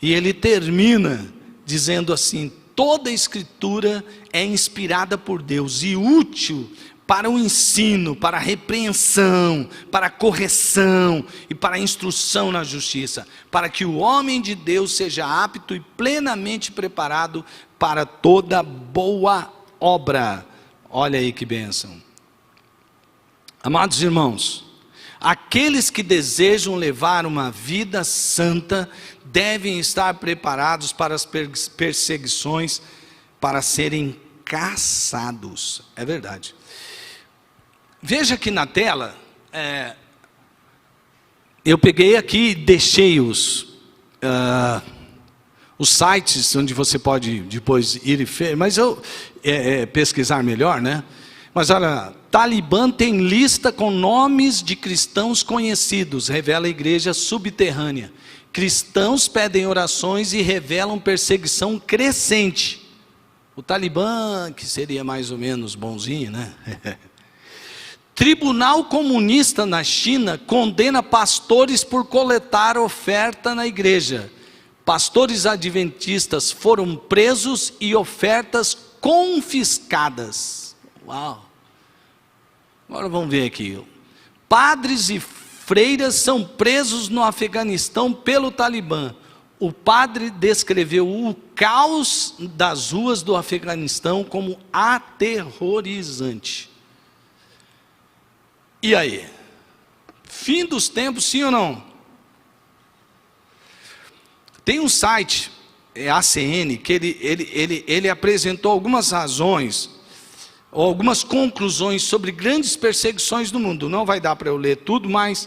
S2: E ele termina dizendo assim: toda a escritura é inspirada por Deus e útil para o ensino, para a repreensão, para a correção e para a instrução na justiça, para que o homem de Deus seja apto e plenamente preparado para toda boa obra. Olha aí que bênção. Amados irmãos, aqueles que desejam levar uma vida santa devem estar preparados para as perseguições, para serem caçados. É verdade. Veja aqui na tela, eu peguei aqui e deixei os sites onde você pode depois ir e ver, mas pesquisar melhor, né? Mas olha, Talibã tem lista com nomes de cristãos conhecidos, revela a igreja subterrânea. Cristãos pedem orações e revelam perseguição crescente. O Talibã, que seria mais ou menos bonzinho, né? Tribunal comunista na China condena pastores por coletar oferta na igreja. Pastores adventistas foram presos e ofertas confiscadas. Uau! Agora vamos ver aqui. Padres e freiras são presos no Afeganistão pelo Talibã. O padre descreveu o caos das ruas do Afeganistão como aterrorizante. E aí? Fim dos tempos, sim ou não? Tem um site, ACN, que ele apresentou algumas razões, ou algumas conclusões sobre grandes perseguições no mundo. Não vai dar para eu ler tudo, mas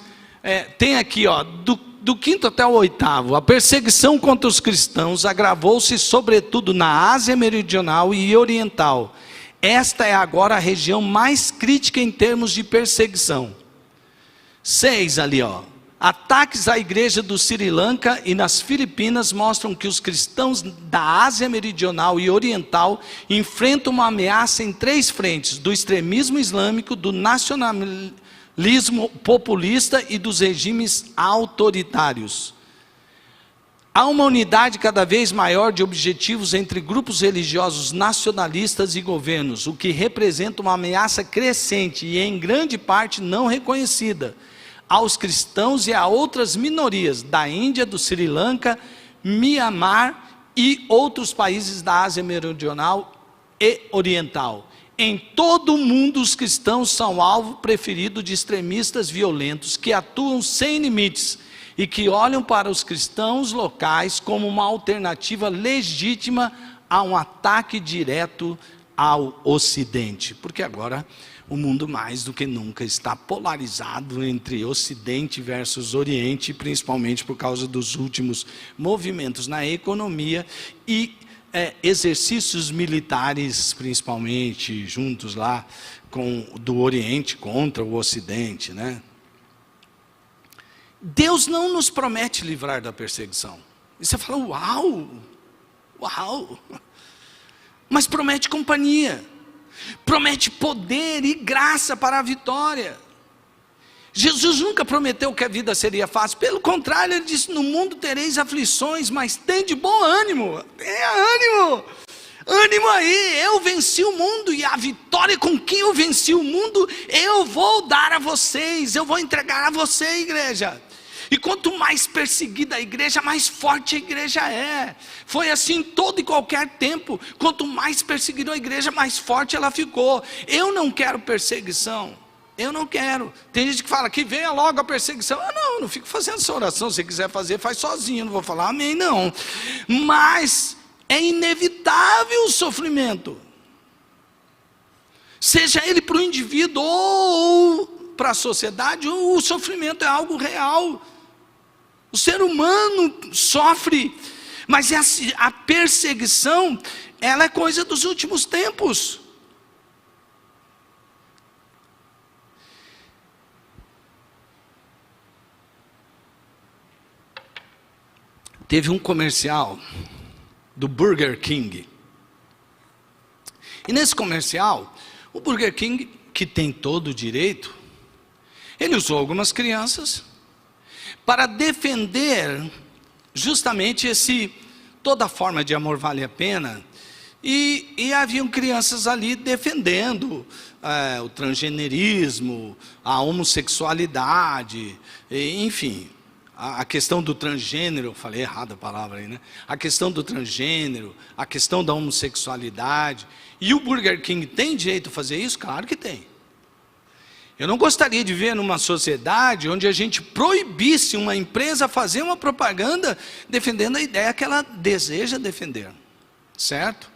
S2: tem aqui, do 5º até o 8º, a perseguição contra os cristãos agravou-se sobretudo na Ásia Meridional e Oriental. Esta é agora a região mais crítica em termos de perseguição. 6 ali, ataques à igreja do Sri Lanka e nas Filipinas mostram que os cristãos da Ásia Meridional e Oriental enfrentam uma ameaça em 3 frentes: do extremismo islâmico, do nacionalismo populista e dos regimes autoritários. Há uma unidade cada vez maior de objetivos entre grupos religiosos nacionalistas e governos, o que representa uma ameaça crescente e em grande parte não reconhecida aos cristãos e a outras minorias da Índia, do Sri Lanka, Mianmar e outros países da Ásia Meridional e Oriental. Em todo o mundo, os cristãos são alvo preferido de extremistas violentos que atuam sem limites e que olham para os cristãos locais como uma alternativa legítima a um ataque direto ao Ocidente, porque agora o mundo mais do que nunca está polarizado entre Ocidente versus Oriente, principalmente por causa dos últimos movimentos na economia e exercícios militares, principalmente juntos lá do Oriente contra o Ocidente, né? Deus não nos promete livrar da perseguição. E você fala, uau, mas promete companhia, promete poder e graça para a vitória. Jesus nunca prometeu que a vida seria fácil, pelo contrário, ele disse, no mundo tereis aflições, mas tende bom ânimo, tenha ânimo aí, eu venci o mundo, e a vitória com que eu venci o mundo, eu vou dar a vocês, eu vou entregar a você, igreja. E quanto mais perseguida a igreja, mais forte a igreja é. Foi assim em todo e qualquer tempo. Quanto mais perseguida a igreja, mais forte ela ficou. Eu não quero perseguição. Eu não quero. Tem gente que fala que venha logo a perseguição. Eu não fico fazendo essa oração. Se você quiser fazer, faz sozinho. Não vou falar amém, não. Mas é inevitável o sofrimento. Seja ele para o indivíduo ou para a sociedade, o sofrimento é algo real. O ser humano sofre, mas a perseguição, ela é coisa dos últimos tempos. Teve um comercial do Burger King. E nesse comercial, o Burger King, que tem todo o direito, ele usou algumas crianças para defender justamente toda forma de amor vale a pena, e haviam crianças ali defendendo o transgenerismo, a homossexualidade, enfim, a questão do transgênero, eu falei errado a palavra aí, né? A questão do transgênero, a questão da homossexualidade, e o Burger King tem direito a fazer isso? Claro que tem. Eu não gostaria de ver numa sociedade onde a gente proibisse uma empresa fazer uma propaganda defendendo a ideia que ela deseja defender, certo?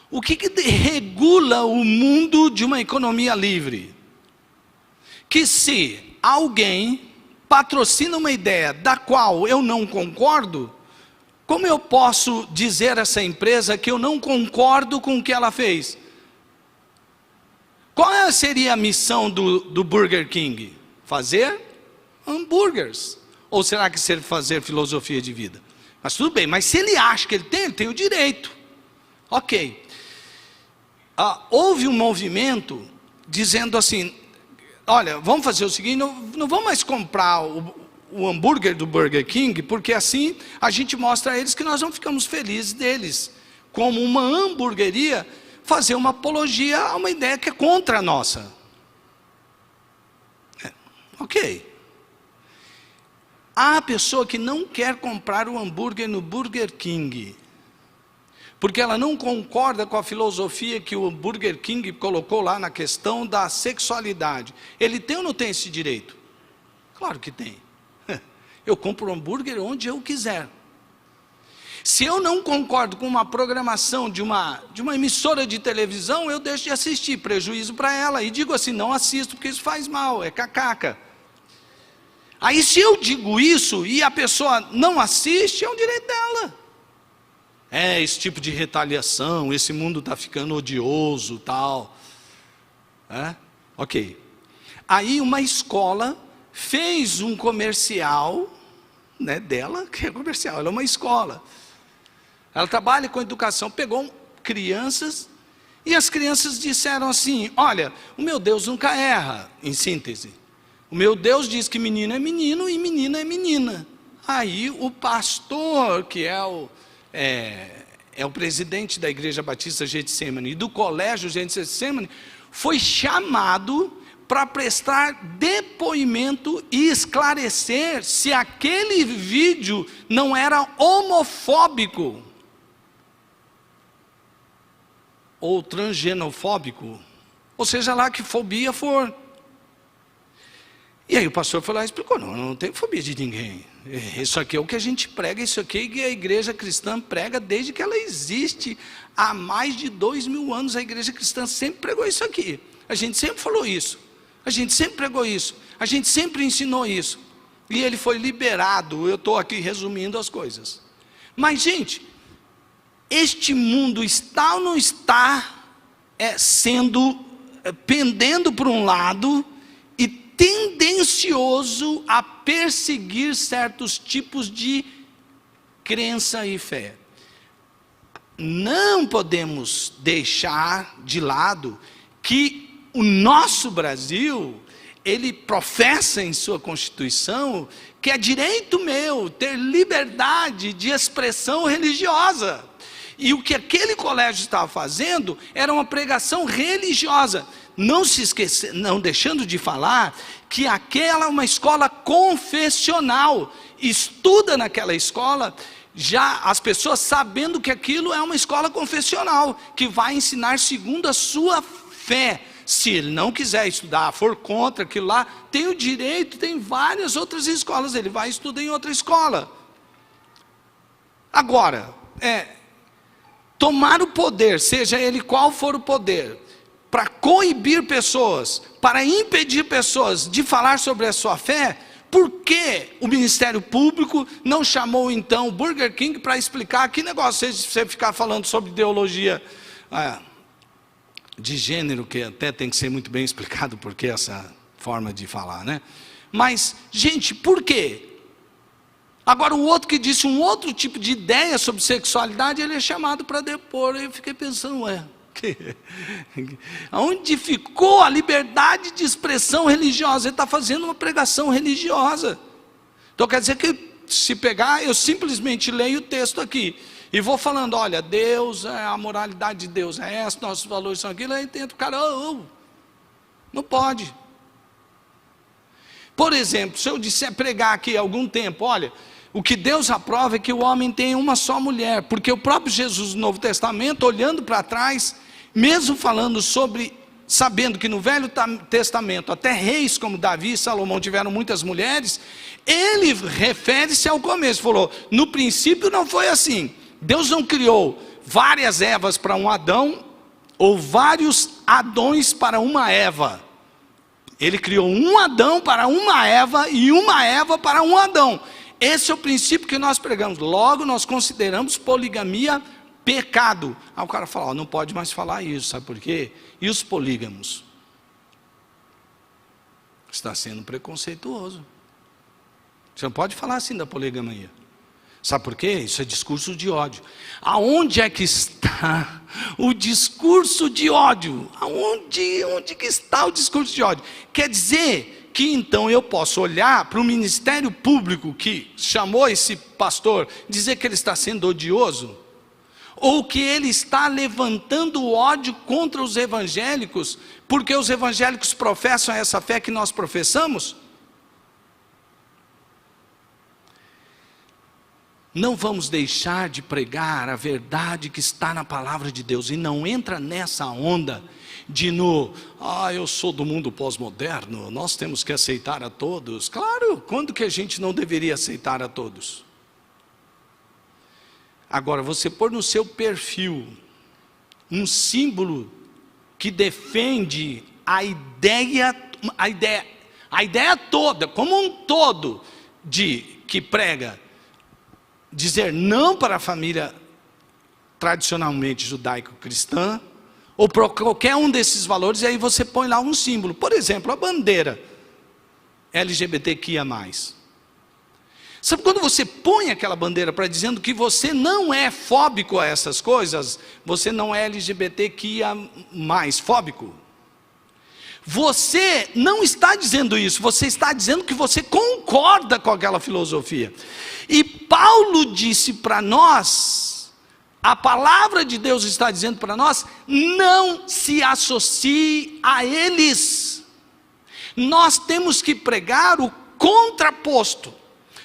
S2: O que regula o mundo de uma economia livre? Que se alguém patrocina uma ideia da qual eu não concordo, como eu posso dizer a essa empresa que eu não concordo com o que ela fez? Qual seria a missão do Burger King? Fazer hambúrgueres. Ou será que ser fazer filosofia de vida? Mas tudo bem, mas se ele acha que ele tem o direito. Ok. Houve um movimento dizendo assim, olha, vamos fazer o seguinte, não vamos mais comprar o hambúrguer do Burger King, porque assim a gente mostra a eles que nós não ficamos felizes deles. Como uma hamburgueria, fazer uma apologia a uma ideia que é contra a nossa. Ok. Há pessoa que não quer comprar o hambúrguer no Burger King, porque ela não concorda com a filosofia que o Burger King colocou lá na questão da sexualidade. Ele tem ou não tem esse direito? Claro que tem. Eu compro o hambúrguer onde eu quiser. Se eu não concordo com uma programação de uma emissora de televisão, eu deixo de assistir, prejuízo para ela, e digo assim, não assisto porque isso faz mal, é cacaca. Aí se eu digo isso e a pessoa não assiste, é um direito dela. Esse tipo de retaliação, esse mundo está ficando odioso, tal. Ok. Aí uma escola fez um comercial, né, dela, que é comercial, ela é uma escola. Ela trabalha com educação, pegou crianças, e as crianças disseram assim, olha, o meu Deus nunca erra, em síntese. O meu Deus diz que menino é menino e menina é menina. Aí o pastor, que é o presidente da Igreja Batista Getsemane e do colégio Getsemane, foi chamado para prestar depoimento e esclarecer se aquele vídeo não era homofóbico ou transgenofóbico, ou seja lá que fobia for. E aí o pastor foi lá e explicou, não tem fobia de ninguém. Isso aqui é o que a gente prega, isso aqui é que a igreja cristã prega desde que ela existe. Há mais de 2000 anos a igreja cristã sempre pregou isso aqui. A gente sempre falou isso. A gente sempre pregou isso. A gente sempre ensinou isso. E ele foi liberado. Eu estou aqui resumindo as coisas. Mas, gente, este mundo está ou não está pendendo para um lado e tendencioso a perseguir certos tipos de crença e fé. Não podemos deixar de lado que o nosso Brasil, ele professa em sua Constituição que é direito meu ter liberdade de expressão religiosa. E o que aquele colégio estava fazendo era uma pregação religiosa. Não se esquecer, não deixando de falar que aquela é uma escola confessional. Estuda naquela escola já as pessoas sabendo que aquilo é uma escola confessional, que vai ensinar segundo a sua fé. Se ele não quiser estudar, for contra aquilo lá, tem o direito, tem várias outras escolas, ele vai estudar em outra escola. Agora, tomar o poder, seja ele qual for o poder, para coibir pessoas, para impedir pessoas de falar sobre a sua fé, por que o Ministério Público não chamou então o Burger King para explicar que negócio você ficar falando sobre ideologia de gênero, que até tem que ser muito bem explicado porque essa forma de falar, né? Mas, gente, por quê? Agora o outro que disse um outro tipo de ideia sobre sexualidade, ele é chamado para depor. Eu fiquei pensando, aonde ficou a liberdade de expressão religiosa? Ele está fazendo uma pregação religiosa. Então quer dizer que se pegar, eu simplesmente leio o texto aqui e vou falando, olha, Deus, a moralidade de Deus é essa, nossos valores são aquilo, aí tenta o cara, não pode. Por exemplo, se eu disser pregar aqui há algum tempo, olha, o que Deus aprova é que o homem tenha uma só mulher, porque o próprio Jesus no Novo Testamento, olhando para trás, mesmo falando sobre, sabendo que no Velho Testamento, até reis como Davi e Salomão tiveram muitas mulheres, ele refere-se ao começo, falou, no princípio não foi assim, Deus não criou várias Evas para um Adão, ou vários Adões para uma Eva, ele criou um Adão para uma Eva, e uma Eva para um Adão. Esse é o princípio que nós pregamos. Logo nós consideramos poligamia pecado. Aí o cara fala, não pode mais falar isso, sabe por quê? E os polígamos? Está sendo preconceituoso. Você não pode falar assim da poligamia. Sabe por quê? Isso é discurso de ódio. Aonde é que está o discurso de ódio? Onde que está o discurso de ódio? Quer dizer que então eu posso olhar para o Ministério Público que chamou esse pastor, dizer que ele está sendo odioso? Ou que ele está levantando ódio contra os evangélicos, porque os evangélicos professam essa fé que nós professamos? Não vamos deixar de pregar a verdade que está na palavra de Deus, e não entra nessa onda de eu sou do mundo pós-moderno, nós temos que aceitar a todos. Claro, quando que a gente não deveria aceitar a todos? Agora, você pôr no seu perfil um símbolo que defende a ideia toda, como um todo, que prega dizer não para a família tradicionalmente judaico-cristã, ou para qualquer um desses valores, e aí você põe lá um símbolo, por exemplo, a bandeira LGBTQIA+. Sabe quando você põe aquela bandeira para dizendo que você não é fóbico a essas coisas, você não é LGBTQIA+, fóbico? Você não está dizendo isso, você está dizendo que você concorda com aquela filosofia. E Paulo disse para nós, a palavra de Deus está dizendo para nós, não se associe a eles. Nós temos que pregar o contraposto,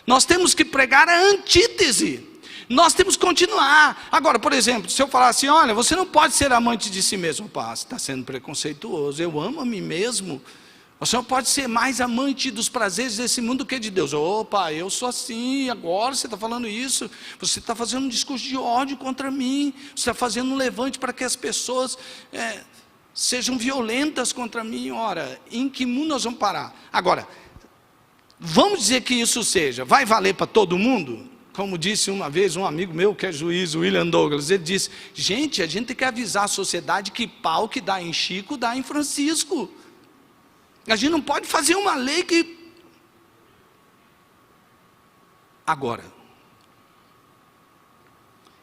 S2: nós temos que pregar a antítese, nós temos que continuar. Agora, por exemplo, se eu falar assim, olha, você não pode ser amante de si mesmo, você está sendo preconceituoso, eu amo a mim mesmo, O senhor pode ser mais amante dos prazeres desse mundo do que de Deus. Opa, eu sou assim, agora você está falando isso. Você está fazendo um discurso de ódio contra mim. Você está fazendo um levante para que as pessoas sejam violentas contra mim. Ora, em que mundo nós vamos parar? Agora, vamos dizer que isso seja, vai valer para todo mundo? Como disse uma vez um amigo meu que é juiz, William Douglas, ele disse, gente, a gente tem que avisar a sociedade que pau que dá em Chico, dá em Francisco. A gente não pode fazer uma lei que... Agora,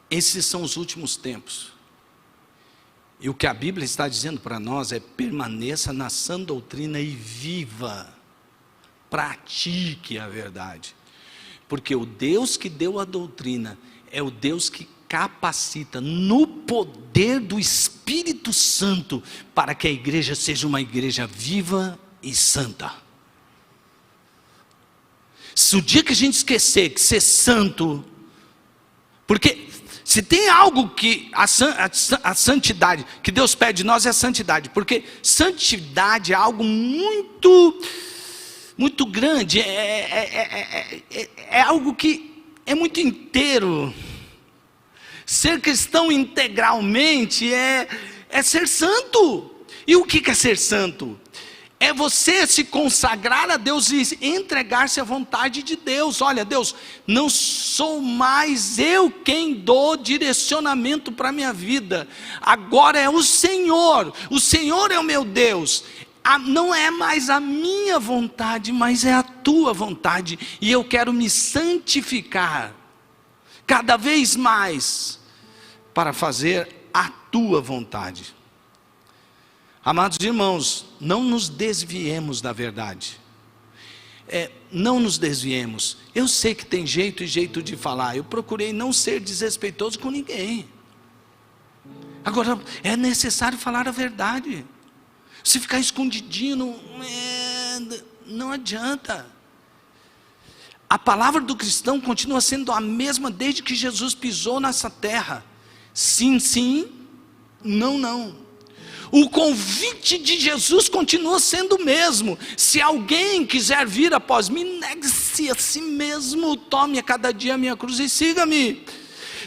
S2: esses são os últimos tempos. E o que a Bíblia está dizendo para nós é: permaneça na sã doutrina e viva, pratique a verdade. Porque o Deus que deu a doutrina é o Deus que capacita no poder do Espírito Santo para que a igreja seja uma igreja viva e santa. Se o dia que a gente esquecer que ser santo, porque se tem algo que a santidade que Deus pede de nós é a santidade, porque santidade é algo muito grande, é algo que é muito inteiro. Ser cristão integralmente é ser santo. E o que é ser santo? É você se consagrar a Deus e entregar-se à vontade de Deus. Olha, Deus, não sou mais eu quem dou direcionamento para a minha vida. Agora é o Senhor é o meu Deus. Não é mais a minha vontade, mas é a tua vontade. E eu quero me santificar cada vez mais para fazer a tua vontade. Amados irmãos, não nos desviemos da verdade. Não nos desviemos. Eu sei que tem jeito e jeito de falar. Eu procurei não ser desrespeitoso com ninguém. Agora, é necessário falar a verdade. Se ficar escondidinho, não adianta. A palavra do cristão continua sendo a mesma desde que Jesus pisou nessa terra. Sim, sim, não, não. O convite de Jesus continua sendo o mesmo. Se alguém quiser vir após mim, negue-se a si mesmo, tome a cada dia a minha cruz e siga-me.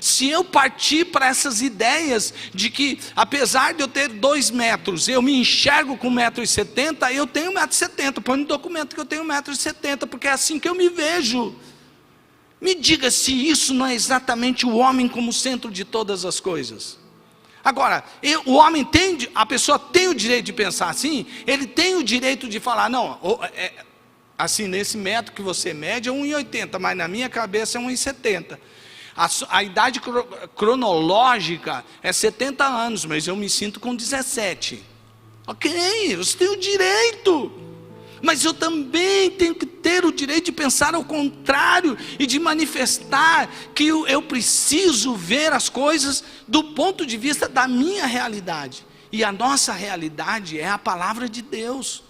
S2: Se eu partir para essas ideias de que, apesar de eu ter 2 metros, eu me enxergo com 1,70 m, eu tenho 1,70 m, põe no documento que eu tenho 1,70 m, porque é assim que eu me vejo. Me diga se isso não é exatamente o homem como centro de todas as coisas. Agora, a pessoa tem o direito de pensar assim, ele tem o direito de falar, não, assim, nesse metro que você mede é 1,80 m, mas na minha cabeça é 1,70 m. A idade cronológica é 70 anos, mas eu me sinto com 17. Ok, você tem o direito. Mas eu também tenho que ter o direito de pensar ao contrário e de manifestar que eu preciso ver as coisas do ponto de vista da minha realidade. E a nossa realidade é a palavra de Deus.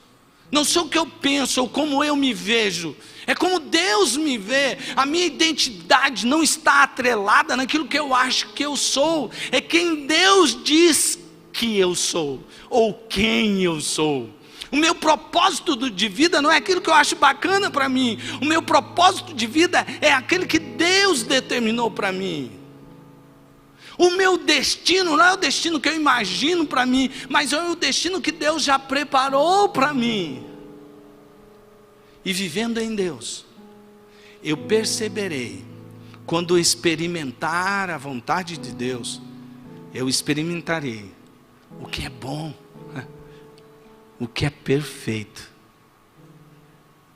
S2: Não sou o que eu penso ou como eu me vejo, é como Deus me vê. A minha identidade não está atrelada naquilo que eu acho que eu sou, é quem Deus diz que eu sou, ou quem eu sou. O meu propósito de vida não é aquilo que eu acho bacana para mim. O meu propósito de vida é aquele que Deus determinou para mim. O meu destino não é o destino que eu imagino para mim, mas é o destino que Deus já preparou para mim. E vivendo em Deus, eu perceberei, quando experimentar a vontade de Deus, eu experimentarei o que é bom, o que é perfeito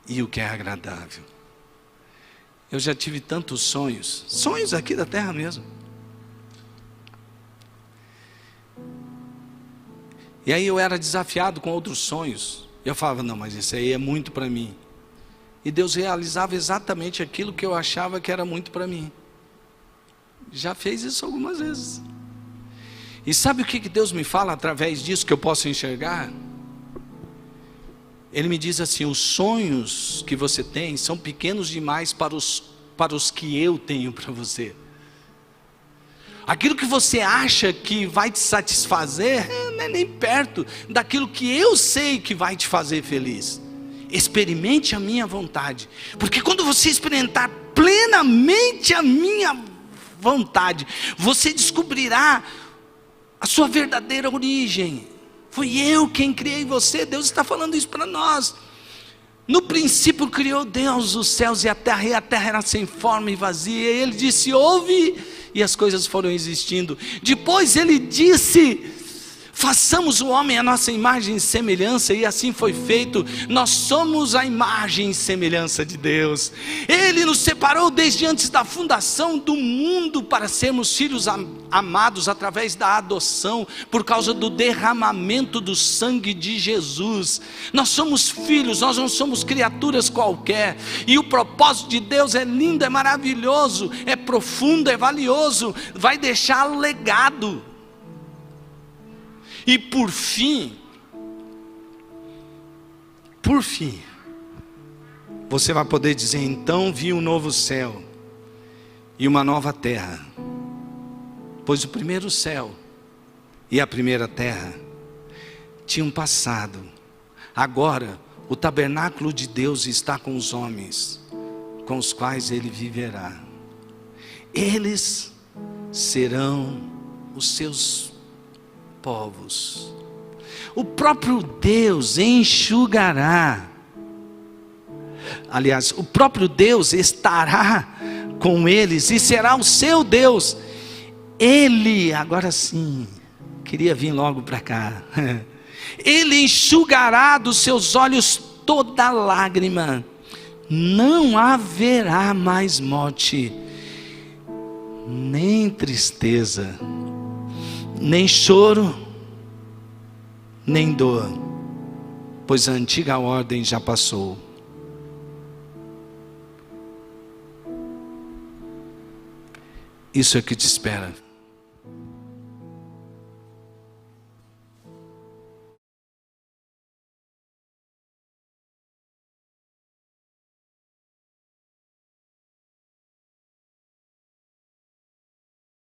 S2: e o que é agradável. Eu já tive tantos sonhos aqui da terra mesmo. E aí eu era desafiado com outros sonhos. Eu falava, não, mas isso aí é muito para mim. E Deus realizava exatamente aquilo que eu achava que era muito para mim. Já fez isso algumas vezes. E sabe o que Deus me fala através disso que eu posso enxergar? Ele me diz assim: os sonhos que você tem são pequenos demais para os que eu tenho para você. Aquilo que você acha que vai te satisfazer, não é nem perto daquilo que eu sei que vai te fazer feliz. Experimente a minha vontade, porque quando você experimentar plenamente a minha vontade, você descobrirá a sua verdadeira origem. Foi eu quem criei você. Deus está falando isso para nós. No princípio criou Deus os céus e a terra era sem forma e vazia. E Ele disse: ouve, e as coisas foram existindo. Depois Ele disse: façamos o homem à nossa imagem e semelhança, e assim foi feito. Nós somos a imagem e semelhança de Deus. Ele nos separou desde antes da fundação do mundo para sermos filhos amados através da adoção, por causa do derramamento do sangue de Jesus. Nós somos filhos, nós não somos criaturas qualquer. E o propósito de Deus é lindo, é maravilhoso, é profundo, é valioso, vai deixar legado. E por fim, você vai poder dizer: então vi um novo céu e uma nova terra, pois o primeiro céu e a primeira terra tinham passado. Agora o tabernáculo de Deus está com os homens, com os quais Ele viverá. Eles serão os seus povos. O próprio Deus enxugará. Aliás, o próprio Deus estará com eles e será o seu Deus. Ele, agora sim, queria vir logo para cá. Ele enxugará dos seus olhos toda lágrima. Não haverá mais morte, nem tristeza, nem choro, nem dor, pois a antiga ordem já passou. Isso é que te espera.